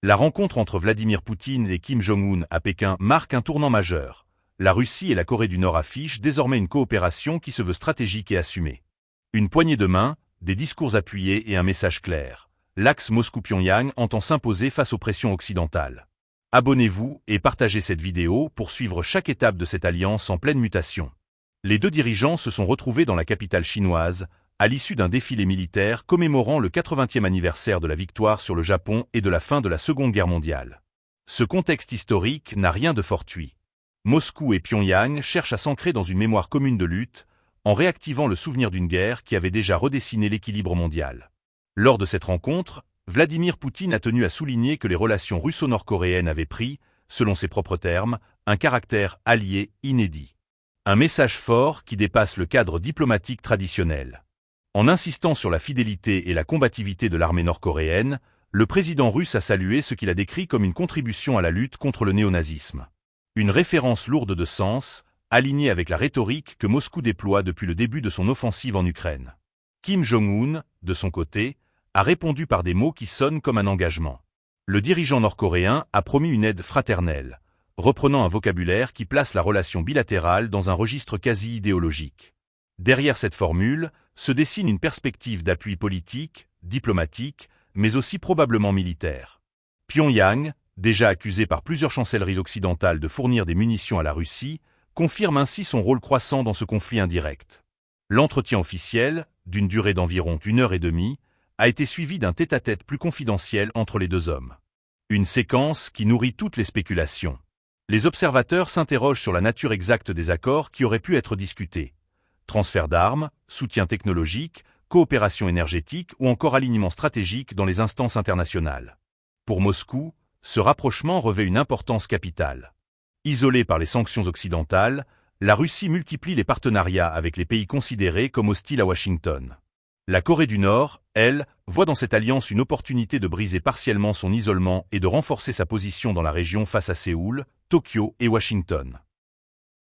La rencontre entre Vladimir Poutine et Kim Jong-un à Pékin marque un tournant majeur. La Russie et la Corée du Nord affichent désormais une coopération qui se veut stratégique et assumée. Une poignée de main, des discours appuyés et un message clair. L'axe Moscou-Pyongyang entend s'imposer face aux pressions occidentales. Abonnez-vous et partagez cette vidéo pour suivre chaque étape de cette alliance en pleine mutation. Les deux dirigeants se sont retrouvés dans la capitale chinoise, à l'issue d'un défilé militaire commémorant le 80e anniversaire de la victoire sur le Japon et de la fin de la Seconde Guerre mondiale. Ce contexte historique n'a rien de fortuit. Moscou et Pyongyang cherchent à s'ancrer dans une mémoire commune de lutte, en réactivant le souvenir d'une guerre qui avait déjà redessiné l'équilibre mondial. Lors de cette rencontre, Vladimir Poutine a tenu à souligner que les relations russo-nord-coréennes avaient pris, selon ses propres termes, un caractère allié inédit. Un message fort qui dépasse le cadre diplomatique traditionnel. En insistant sur la fidélité et la combativité de l'armée nord-coréenne, le président russe a salué ce qu'il a décrit comme une contribution à la lutte contre le néonazisme. Une référence lourde de sens, alignée avec la rhétorique que Moscou déploie depuis le début de son offensive en Ukraine. Kim Jong-un, de son côté, a répondu par des mots qui sonnent comme un engagement. Le dirigeant nord-coréen a promis une aide fraternelle, reprenant un vocabulaire qui place la relation bilatérale dans un registre quasi idéologique. Derrière cette formule, se dessine une perspective d'appui politique, diplomatique, mais aussi probablement militaire. Pyongyang, déjà accusé par plusieurs chancelleries occidentales de fournir des munitions à la Russie, confirme ainsi son rôle croissant dans ce conflit indirect. L'entretien officiel, d'une durée d'environ 1h30, a été suivi d'un tête-à-tête plus confidentiel entre les deux hommes. Une séquence qui nourrit toutes les spéculations. Les observateurs s'interrogent sur la nature exacte des accords qui auraient pu être discutés. Transfert d'armes, soutien technologique, coopération énergétique ou encore alignement stratégique dans les instances internationales. Pour Moscou, ce rapprochement revêt une importance capitale. Isolée par les sanctions occidentales, la Russie multiplie les partenariats avec les pays considérés comme hostiles à Washington. La Corée du Nord, elle, voit dans cette alliance une opportunité de briser partiellement son isolement et de renforcer sa position dans la région face à Séoul, Tokyo et Washington.